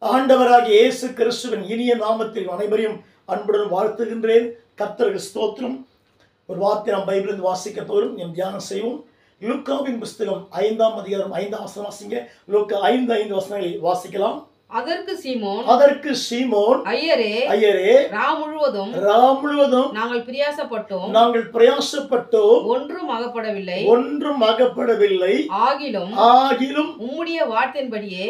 ஆண்டவராகிய இயேசு கிறிஸ்துவின் இனிய நாமத்தில் அனைவரையும் அன்புடன் வாழ்த்துகின்றேன். கர்த்தருக்கு ஸ்தோத்திரம். ஒரு வார்த்தை நாம் பைபிளிலிருந்து வாசிக்க போகிறோம். என் தியானம் செய்வோம். லூக்காவின் புஸ்தகம் 5ஆம் அதிகாரம் 5ஆம் வசனம் வாசிங்க. லூக்கா 5 வசனங்களை வாசிக்கலாம். அதற்கு சீமோன், ஐயரே, ராம் முழுவதும் நாங்கள் பிரயாசப்பட்டோம், ஒன்றும் அகப்படவில்லை. ஆகிலும் உம்முடைய வார்த்தையின்படியே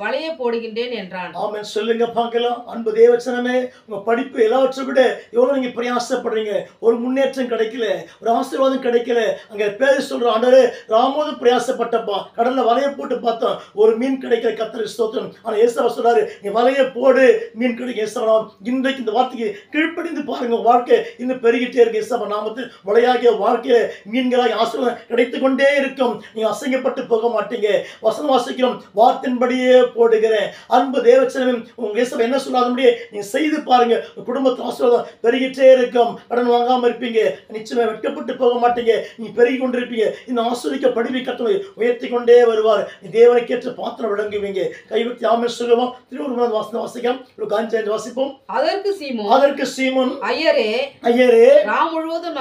வலையை போடுகின்றேன் என்றான். ஆமென். சொல்லுங்க பார்க்கலாம். அன்பு தேவச்சனமே, உங்க படிப்பு எல்லாவற்றை விட எவ்வளவு நீங்க பிரயாசப்படுறீங்க. ஒரு முன்னேற்றம் கிடைக்கல, ஒரு ஆசீர்வாதம் கிடைக்கல. அங்க பேர் சொல்ற ஆண்டவரே, ராமோது பிரயாசப்பட்டப்பா, கடல்ல வலையை போட்டு பார்த்தோம், ஒரு மீன் கிடைக்கல. ஸ்தோத்திரம். ஆனா ஏசாயா சொல்றாரு, நீ வலையை போடு, மீன் கிடைக்கும். ஏசாயா இன்றைக்கு இந்த வார்த்தைக்கு கீழ்ப்படிந்து பாருங்க. வாழ்க்கை இன்னும் பெருகிட்டே இருக்கு. ஏசாயா நாமத்தில் வலையாகிய வாழ்க்கையில மீன்களாக ஆசீர்வாதம் கிடைத்து கொண்டே இருக்கும். நீங்க அசைங்கப்பட்டு போக மாட்டீங்க. வசனம் வாசிக்கிறோம், வார்த்தையின்படியே போடுகிறேன். அன்பு தேவச்சனமே, உங்க ஏசாயா என்ன சொல்லாதபடியே நீங்க செய்து பாருங்க. குடும்பத்தில் ஆசீர்வாதம் பெருகிட்டே இருக்கும். கடன் வாங்காம இருப்பீங்க. நிச்சயமா வெட்கப்பட்டு போக மாட்டீங்க. நீ பெருகி கொண்டிருப்பீங்க. இன்னும் ஆசீர்வதிக்க படிவை கட்டளை உயர்த்தி கொண்டே வருவார். நீ தேவனுக்கேற்ற பாத்திரம் விளங்குவீங்க. கைவிட்டு ஆமென் சொல்லுவோம். திருவள்ளுவர் வாசிக்கலாம். லூக்கா 5 வாசிப்போம். அதற்கு சீமோன், ஐயரே, ராம் முழுவதும்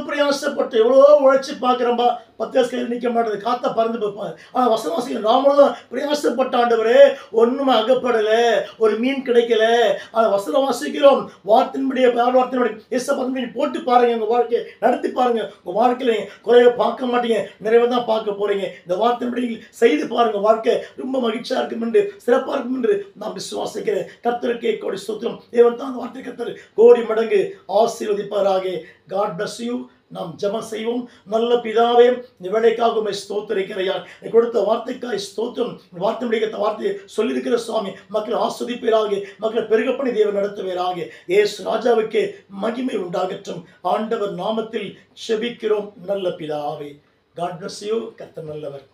பிரயாசப்பட்டு எவ்வளோ உழைச்சி பார்க்கிறோம்பா. 10 வருஷம் நிற்க மாட்டேது, காத்தா பறந்து போப்பாங்க. ஆனால் வசனம் வாசிக்கிறோம், ராமனும் பிரயாசப்பட்ட ஆண்டவரே, ஒன்றுமே அகப்படல, ஒரு மீன் கிடைக்கல. ஆனால் வசனம் வாசிக்கிறோம், வார்த்தையின்படியே போட்டு பாருங்க. உங்க வாழ்க்கையை நடத்தி பாருங்க. உங்க வாழ்க்கையில குறைய பார்க்க மாட்டீங்க, நிறைவே தான் பார்க்க போறீங்க. இந்த வார்த்தையின்படி செய்து பாருங்க. வாழ்க்கை ரொம்ப மகிழ்ச்சியா இருக்கும் என்று, சிறப்பா இருக்கும் என்று நான் விசுவாசிக்கிறேன். கர்த்தருக்கே கோடி ஸ்தோத்திரம். தேவன் தான் வார்த்தை கர்த்தர் கோடி மடங்கு ஆசீர்வதிப்பாராக. God bless you. நாம் ஜெபம் செய்வோம். நல்ல பிதாவே, இந்த வேலைக்காக உம்மை ஸ்தோத்திரிக்கிறேன். நீ கொடுத்த வார்த்தைக்காய் ஸ்தோத்திரம். வார்த்தை முடிக்கிற வார்த்தையை சொல்லியிருக்கிற சுவாமி, மக்களை ஆஸ்வதிப்பீராக, மக்களை பெருகப்பணி தேவன் நடத்துவீராக. இயேசு ராஜாவுக்கு மகிமை உண்டாகட்டும். ஆண்டவர் நாமத்தில் செபிக்கிறோம் நல்ல பிதாவே. God bless you. கர்த்தர் நல்லவர்.